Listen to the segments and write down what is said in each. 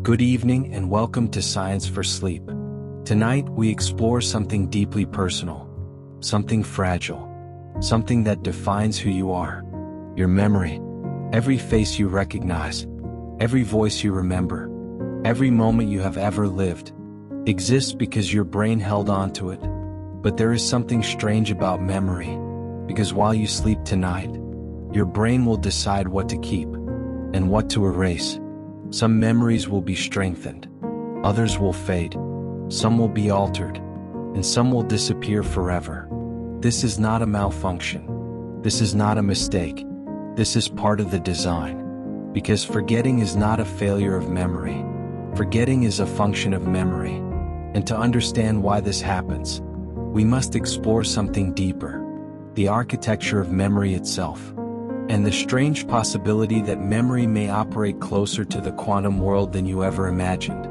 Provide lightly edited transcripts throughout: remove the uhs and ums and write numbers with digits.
Good evening and welcome to Science for Sleep. Tonight we explore something deeply personal, something fragile, something that defines who you are. Your memory. Every face you recognize, every voice you remember, every moment you have ever lived, exists because your brain held on to it. But there is something strange about memory, because while you sleep tonight, your brain will decide what to keep and what to erase. Some memories will be strengthened, others will fade, some will be altered, and some will disappear forever. This is not a malfunction. This is not a mistake. This is part of the design. Because forgetting is not a failure of memory. Forgetting is a function of memory. And to understand why this happens, we must explore something deeper: the architecture of memory itself, and the strange possibility that memory may operate closer to the quantum world than you ever imagined.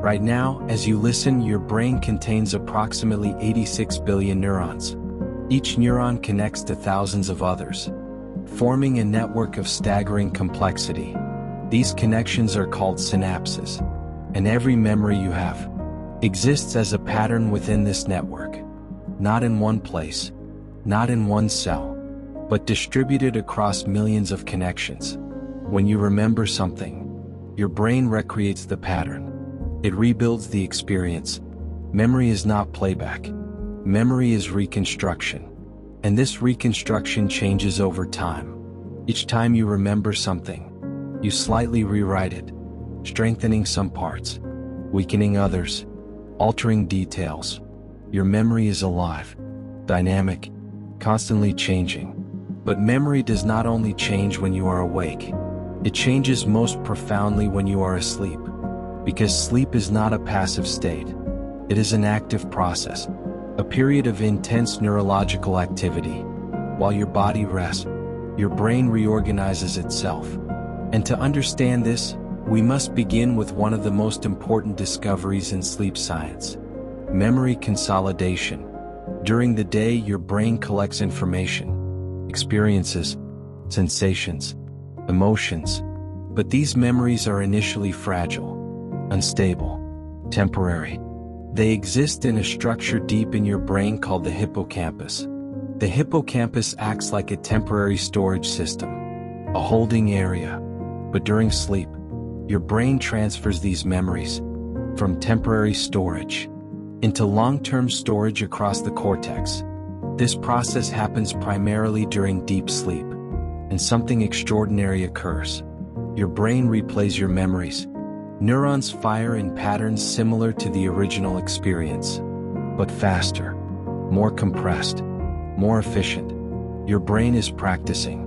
Right now, as you listen, your brain contains approximately 86 billion neurons. Each neuron connects to thousands of others, forming a network of staggering complexity. These connections are called synapses, and every memory you have exists as a pattern within this network, not in one place, not in one cell, but distributed across millions of connections. When you remember something, your brain recreates the pattern. It rebuilds the experience. Memory is not playback. Memory is reconstruction. And this reconstruction changes over time. Each time you remember something, you slightly rewrite it, strengthening some parts, weakening others, altering details. Your memory is alive, dynamic, constantly changing. But memory does not only change when you are awake. It changes most profoundly when you are asleep. Because sleep is not a passive state. It is an active process, a period of intense neurological activity. While your body rests, your brain reorganizes itself. And to understand this, we must begin with one of the most important discoveries in sleep science: memory consolidation. During the day, your brain collects information, experiences, sensations, emotions. But these memories are initially fragile, unstable, temporary. They exist in a structure deep in your brain called the hippocampus. The hippocampus acts like a temporary storage system, a holding area. But during sleep, your brain transfers these memories from temporary storage into long-term storage across the cortex. This process happens primarily during deep sleep, and something extraordinary occurs. Your brain replays your memories. Neurons fire in patterns similar to the original experience, but faster, more compressed, more efficient. Your brain is practicing,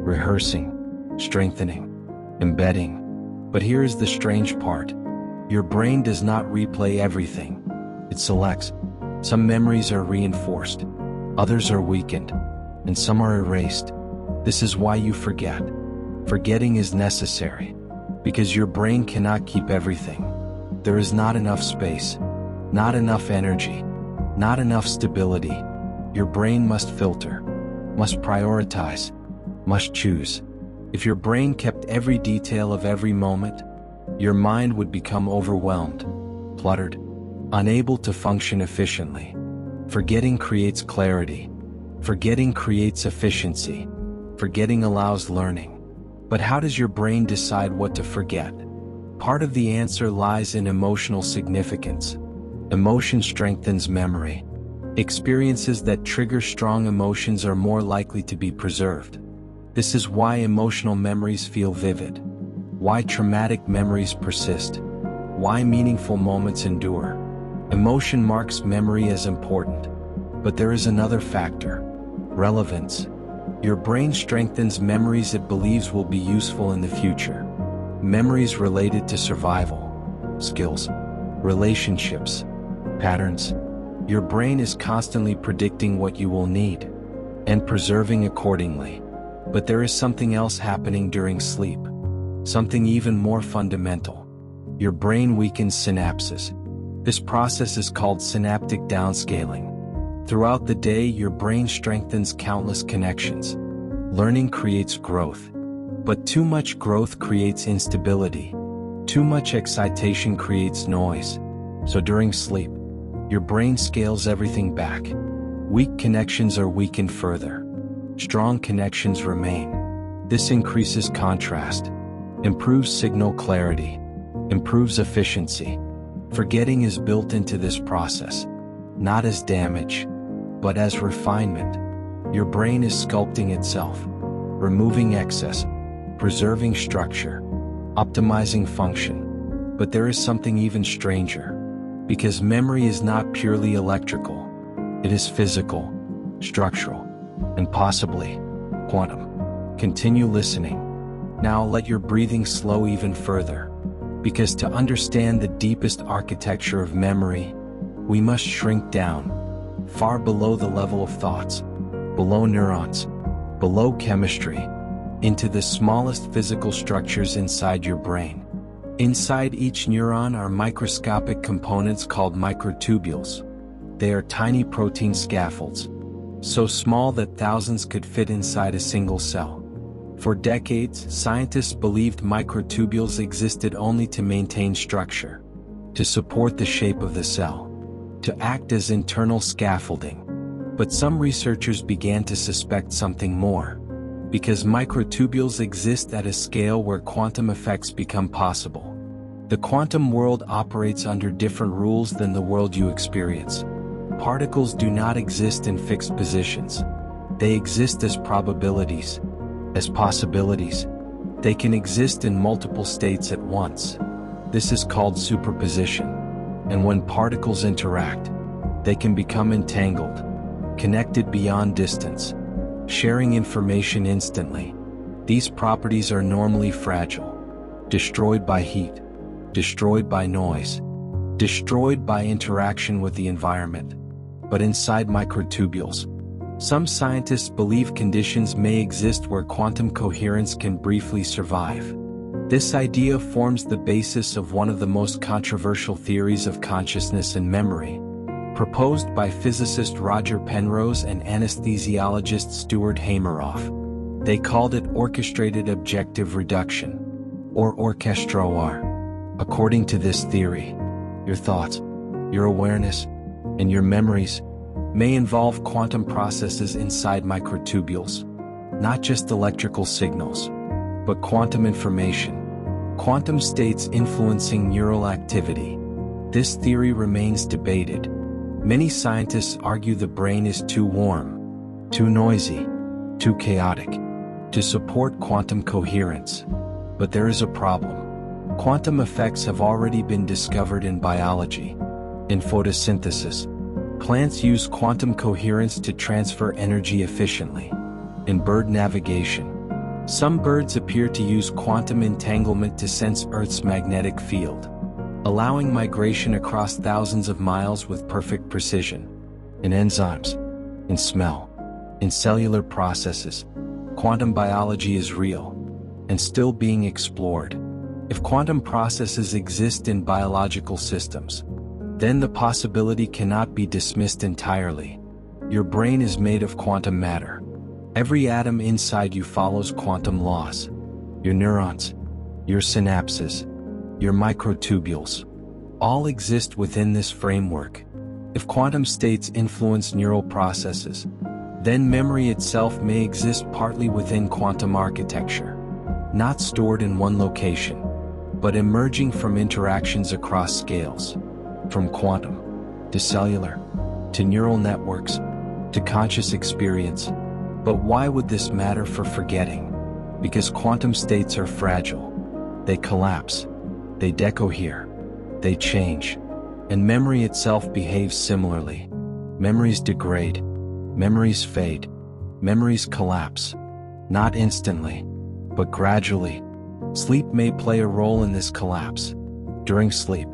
rehearsing, strengthening, embedding. But here is the strange part. Your brain does not replay everything. It selects. Some memories are reinforced, others are weakened, and some are erased. This is why you forget. Forgetting is necessary, because your brain cannot keep everything. There is not enough space, not enough energy, not enough stability. Your brain must filter, must prioritize, must choose. If your brain kept every detail of every moment, your mind would become overwhelmed, cluttered, unable to function efficiently. Forgetting creates clarity. Forgetting creates efficiency. Forgetting allows learning. But how does your brain decide what to forget? Part of the answer lies in emotional significance. Emotion strengthens memory. Experiences that trigger strong emotions are more likely to be preserved. This is why emotional memories feel vivid, why traumatic memories persist, why meaningful moments endure. Emotion marks memory as important. But there is another factor: relevance. Your brain strengthens memories it believes will be useful in the future. Memories related to survival, skills, relationships, patterns. Your brain is constantly predicting what you will need and preserving accordingly. But there is something else happening during sleep, something even more fundamental. Your brain weakens synapses. This process is called synaptic downscaling. Throughout the day, your brain strengthens countless connections. Learning creates growth. But too much growth creates instability. Too much excitation creates noise, so during sleep, your brain scales everything back. Weak connections are weakened further. Strong connections remain. This increases contrast, improves signal clarity, improves efficiency. Forgetting is built into this process, not as damage, but as refinement. Your brain is sculpting itself, removing excess, preserving structure, optimizing function. But there is something even stranger, because memory is not purely electrical. It is physical, structural, and possibly quantum. Continue listening. Now let your breathing slow even further, because to understand the deepest architecture of memory, we must shrink down, far below the level of thoughts, below neurons, below chemistry, into the smallest physical structures inside your brain. Inside each neuron are microscopic components called microtubules. They are tiny protein scaffolds, so small that thousands could fit inside a single cell. For decades, scientists believed microtubules existed only to maintain structure, to support the shape of the cell, to act as internal scaffolding. But some researchers began to suspect something more, because microtubules exist at a scale where quantum effects become possible. The quantum world operates under different rules than the world you experience. Particles do not exist in fixed positions. They exist as probabilities, as possibilities. They can exist in multiple states at once. This is called superposition. And when particles interact, they can become entangled, connected beyond distance, sharing information instantly. These properties are normally fragile, destroyed by heat, destroyed by noise, destroyed by interaction with the environment. But inside microtubules, some scientists believe conditions may exist where quantum coherence can briefly survive. This idea forms the basis of one of the most controversial theories of consciousness and memory, proposed by physicist Roger Penrose and anesthesiologist Stuart Hameroff. They called it orchestrated objective reduction, or orchestroir. According to this theory, your thoughts, your awareness, and your memories may involve quantum processes inside microtubules, not just electrical signals, but quantum information, quantum states influencing neural activity. This theory remains debated. Many scientists argue the brain is too warm, too noisy, too chaotic to support quantum coherence. But there is a problem. Quantum effects have already been discovered in biology. In photosynthesis, plants use quantum coherence to transfer energy efficiently. In bird navigation, some birds appear to use quantum entanglement to sense Earth's magnetic field, allowing migration across thousands of miles with perfect precision. In enzymes, in smell, in cellular processes, quantum biology is real and still being explored. If quantum processes exist in biological systems, then the possibility cannot be dismissed entirely. Your brain is made of quantum matter. Every atom inside you follows quantum laws. Your neurons, your synapses, your microtubules, all exist within this framework. If quantum states influence neural processes, then memory itself may exist partly within quantum architecture, not stored in one location, but emerging from interactions across scales. From quantum, to cellular, to neural networks, to conscious experience. But why would this matter for forgetting? Because quantum states are fragile. They collapse, they decohere, they change. And memory itself behaves similarly. Memories degrade, memories fade, memories collapse. Not instantly, but gradually. Sleep may play a role in this collapse. During sleep,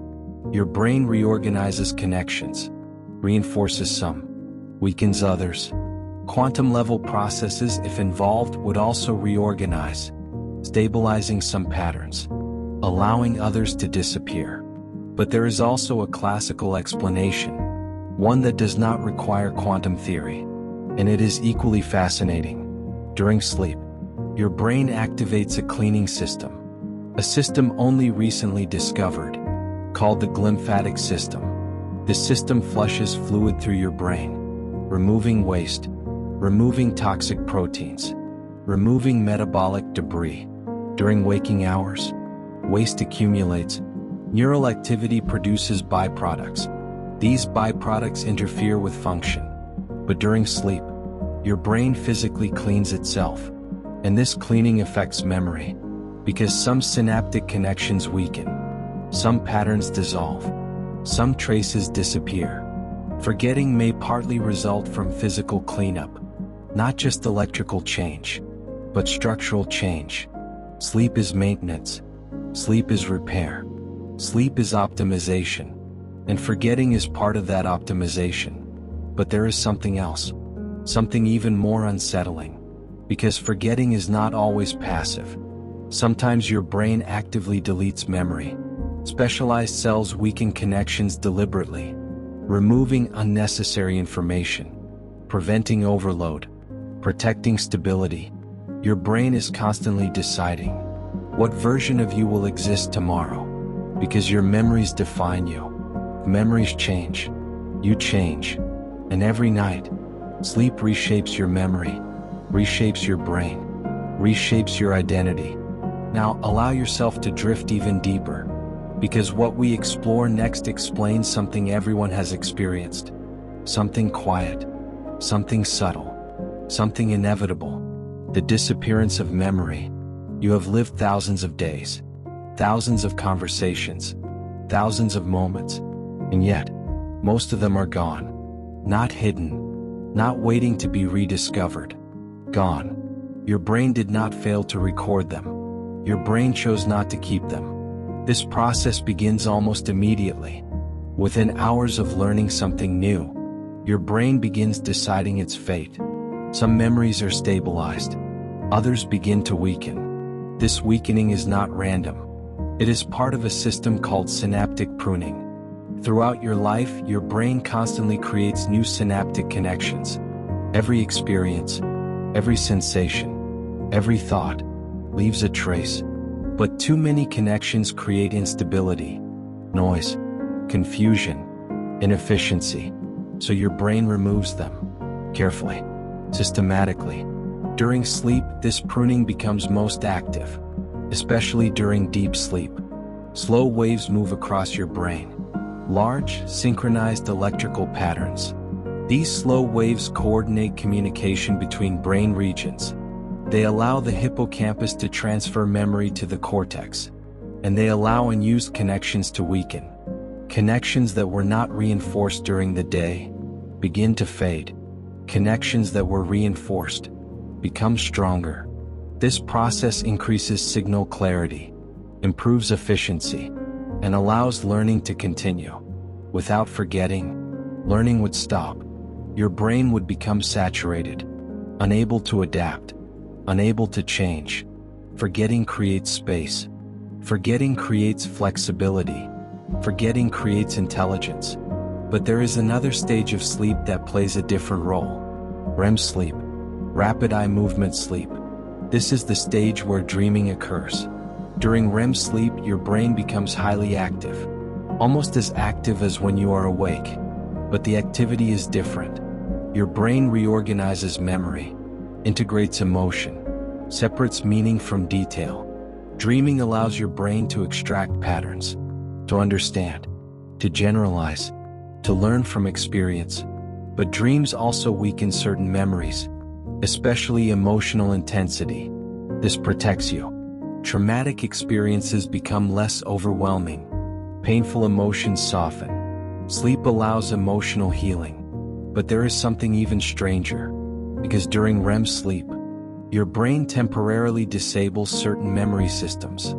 your brain reorganizes connections, reinforces some, weakens others. Quantum-level processes, if involved, would also reorganize, stabilizing some patterns, allowing others to disappear. But there is also a classical explanation, one that does not require quantum theory, and it is equally fascinating. During sleep, your brain activates a cleaning system. a system only recently discovered, called the glymphatic system. This system flushes fluid through your brain, removing waste, removing toxic proteins, removing metabolic debris. During waking hours, waste accumulates. Neural activity produces byproducts. These byproducts interfere with function. But during sleep, your brain physically cleans itself. And this cleaning affects memory, because some synaptic connections weaken, some patterns dissolve, some traces disappear. Forgetting may partly result from physical cleanup, not just electrical change, but structural change. Sleep is maintenance. Sleep is repair. Sleep is optimization. And forgetting is part of that optimization. But there is something else, something even more unsettling. Because forgetting is not always passive. Sometimes your brain actively deletes memory. Specialized cells weaken connections deliberately, removing unnecessary information, preventing overload, protecting stability. Your brain is constantly deciding what version of you will exist tomorrow, because your memories define you. Memories change, you change, and every night, sleep reshapes your memory, reshapes your brain, reshapes your identity. Now allow yourself to drift even deeper, because what we explore next explains something everyone has experienced. Something quiet, something subtle, something inevitable. The disappearance of memory. You have lived thousands of days, thousands of conversations, thousands of moments, and yet, most of them are gone. Not hidden, not waiting to be rediscovered. Gone. Your brain did not fail to record them. Your brain chose not to keep them. This process begins almost immediately. Within hours of learning something new, your brain begins deciding its fate. Some memories are stabilized. Others begin to weaken. This weakening is not random. It is part of a system called synaptic pruning. Throughout your life, your brain constantly creates new synaptic connections. Every experience, every sensation, every thought leaves a trace. But too many connections create instability, noise, confusion, inefficiency. So your brain removes them, carefully, systematically. During sleep, this pruning becomes most active, especially during deep sleep. Slow waves move across your brain. Large, synchronized electrical patterns. These slow waves coordinate communication between brain regions. They allow the hippocampus to transfer memory to the cortex, and they allow unused connections to weaken. Connections that were not reinforced during the day begin to fade. Connections that were reinforced become stronger. This process increases signal clarity, improves efficiency, and allows learning to continue. Without forgetting, learning would stop. Your brain would become saturated, unable to adapt, unable to change. Forgetting creates space. Forgetting creates flexibility. Forgetting creates intelligence. But there is another stage of sleep that plays a different role. REM sleep, rapid eye movement sleep. This is the stage where dreaming occurs. During REM sleep, your brain becomes highly active, almost as active as when you are awake. But the activity is different. Your brain reorganizes memory, integrates emotion, separates meaning from detail. Dreaming allows your brain to extract patterns, to understand, to generalize, to learn from experience. But dreams also weaken certain memories, especially emotional intensity. This protects you. Traumatic experiences become less overwhelming. Painful emotions soften. Sleep allows emotional healing. But there is something even stranger. Because during REM sleep, your brain temporarily disables certain memory systems.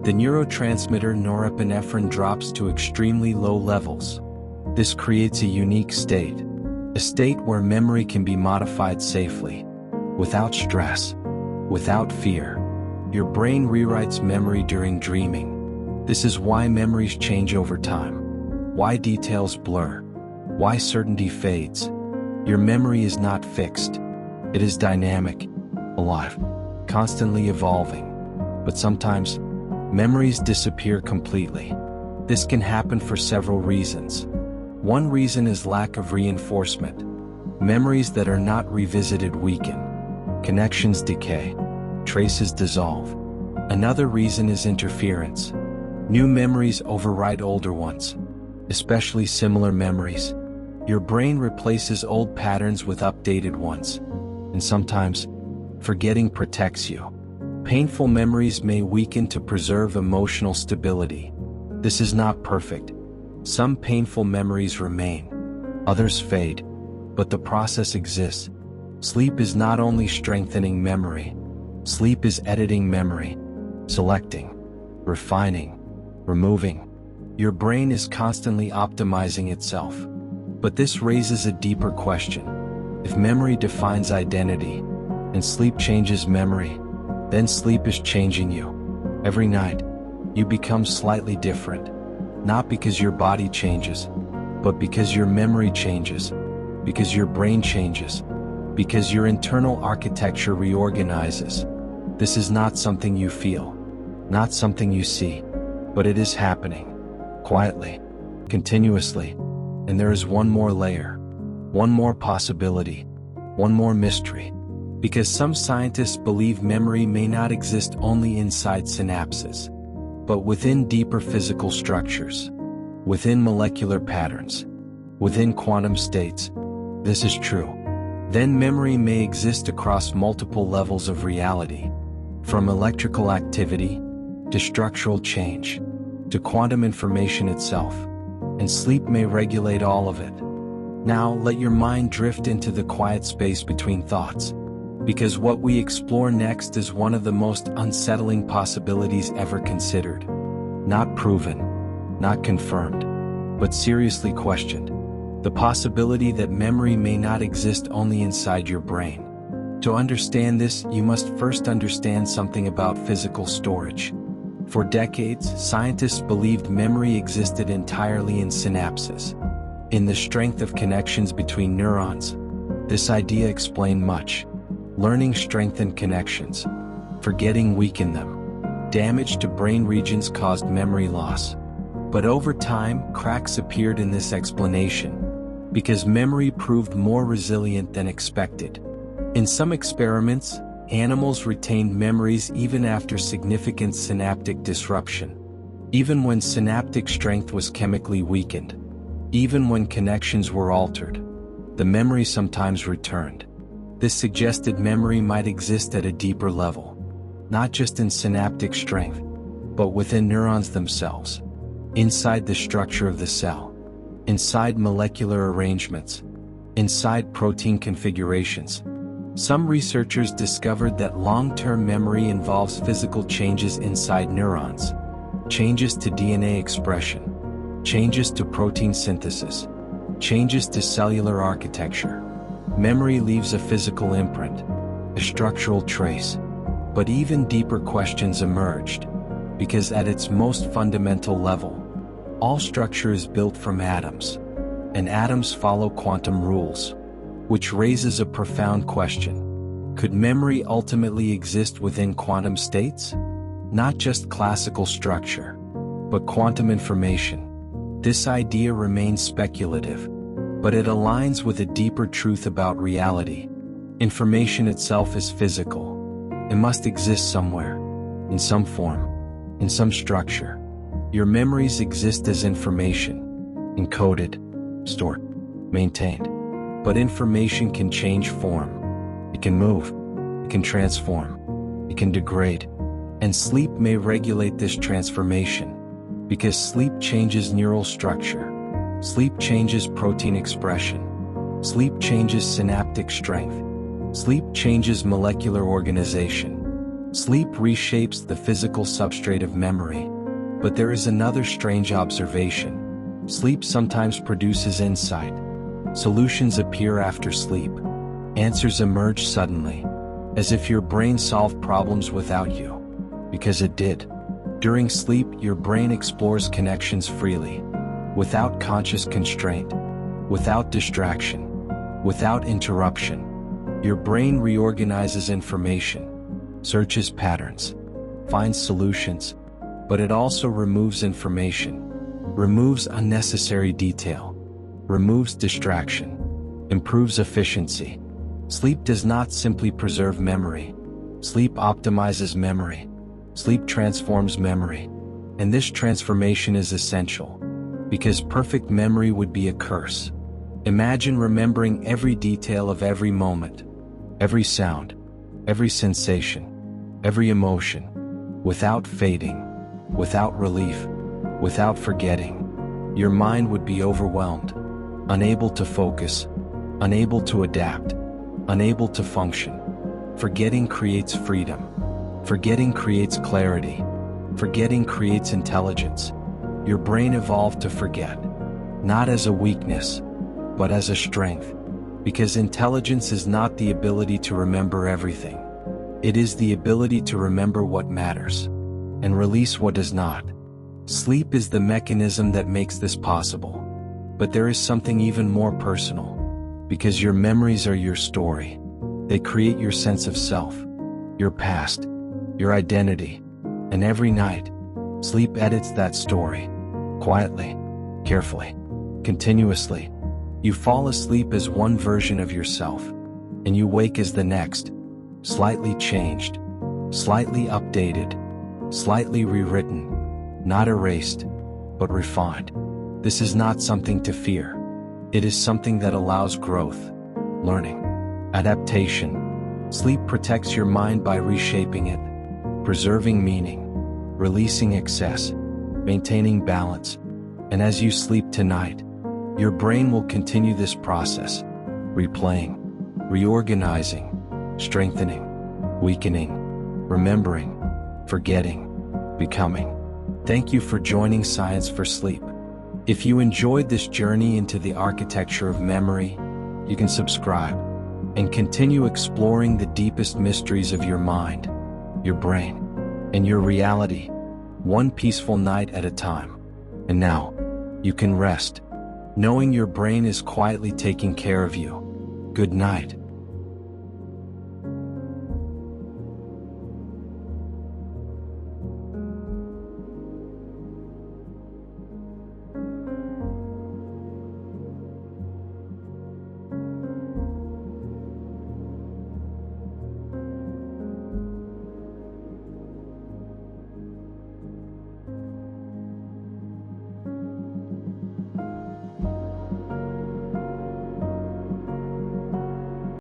The neurotransmitter norepinephrine drops to extremely low levels. This creates a unique state, a state where memory can be modified safely, without stress, without fear. Your brain rewrites memory during dreaming. This is why memories change over time, why details blur, why certainty fades. Your memory is not fixed. It is dynamic, alive, constantly evolving. But sometimes, Memories disappear completely. This can happen for several reasons. One reason is lack of reinforcement. Memories that are not revisited weaken. Connections decay. Traces dissolve. Another reason is interference. New memories overwrite older ones, especially similar memories. Your brain replaces old patterns with updated ones. And sometimes, forgetting protects you. Painful memories may weaken to preserve emotional stability. This is not perfect. Some painful memories remain. Others fade. But the process exists. Sleep is not only strengthening memory. Sleep is editing memory. Selecting. Refining. Removing. Your brain is constantly optimizing itself. But this raises a deeper question. If memory defines identity, and sleep changes memory, then sleep is changing you. Every night, you become slightly different. Not because your body changes, but because your memory changes, because your brain changes, because your internal architecture reorganizes. This is not something you feel, not something you see, but it is happening. Quietly, continuously. And there is one more layer, one more possibility, one more mystery. Because some scientists believe memory may not exist only inside synapses, but within deeper physical structures, within molecular patterns, within quantum states. This is true. Then memory may exist across multiple levels of reality, from electrical activity to structural change to quantum information itself, and sleep may regulate all of it. Now let your mind drift into the quiet space between thoughts, because what we explore next is one of the most unsettling possibilities ever considered. Not proven, not confirmed, but seriously questioned. The possibility that memory may not exist only inside your brain. To understand this, you must first understand something about physical storage. For decades, scientists believed memory existed entirely in synapses, in the strength of connections between neurons. This idea explained much. Learning strengthened connections. Forgetting weakened them. Damage to brain regions caused memory loss. But over time, cracks appeared in this explanation, because memory proved more resilient than expected. In some experiments, animals retained memories even after significant synaptic disruption. Even when synaptic strength was chemically weakened. Even when connections were altered. The memory sometimes returned. This suggested memory might exist at a deeper level. Not just in synaptic strength, but within neurons themselves. Inside the structure of the cell. Inside molecular arrangements. Inside protein configurations. Some researchers discovered that long-term memory involves physical changes inside neurons. Changes to DNA expression. Changes to protein synthesis. Changes to cellular architecture. Memory leaves a physical imprint, a structural trace. But even deeper questions emerged, because at its most fundamental level, all structure is built from atoms, and atoms follow quantum rules, which raises a profound question. Could memory ultimately exist within quantum states? Not just classical structure, but quantum information. This idea remains speculative, but it aligns with a deeper truth about reality. Information itself is physical. It must exist somewhere, in some form, in some structure. Your memories exist as information, encoded, stored, maintained. But information can change form. It can move. It can transform. It can degrade. And sleep may regulate this transformation. Because sleep changes neural structure. Sleep changes protein expression. Sleep changes synaptic strength. Sleep changes molecular organization. Sleep reshapes the physical substrate of memory. But there is another strange observation. Sleep sometimes produces insight. Solutions appear after sleep. Answers emerge suddenly, as if your brain solved problems without you. Because it did. During sleep, your brain explores connections freely, without conscious constraint, without distraction, without interruption. Your brain reorganizes information, searches patterns, finds solutions, but it also removes information, removes unnecessary detail, removes distraction, improves efficiency. Sleep does not simply preserve memory. Sleep optimizes memory. Sleep transforms memory. And this transformation is essential, because perfect memory would be a curse. Imagine remembering every detail of every moment, every sound, every sensation, every emotion, without fading, without relief, without forgetting. Your mind would be overwhelmed, unable to focus, unable to adapt, unable to function. Forgetting creates freedom. Forgetting creates clarity. Forgetting creates intelligence. Your brain evolved to forget, not as a weakness, but as a strength, because intelligence is not the ability to remember everything. It is the ability to remember what matters and release what does not. Sleep is the mechanism that makes this possible. But there is something even more personal, because your memories are your story. They create your sense of self, your past, your identity, and every night, sleep edits that story, quietly, carefully, continuously. You fall asleep as one version of yourself, and you wake as the next, slightly changed, slightly updated, slightly rewritten, not erased, but refined. This is not something to fear. It is something that allows growth, learning, adaptation. Sleep protects your mind by reshaping it, preserving meaning, releasing excess, maintaining balance. And as you sleep tonight, your brain will continue this process, replaying, reorganizing, strengthening, weakening, remembering, forgetting, becoming. Thank you for joining Science for Sleep. If you enjoyed this journey into the architecture of memory, you can subscribe and continue exploring the deepest mysteries of your mind, your brain, and your reality, one peaceful night at a time. And now, you can rest, knowing your brain is quietly taking care of you. Good night.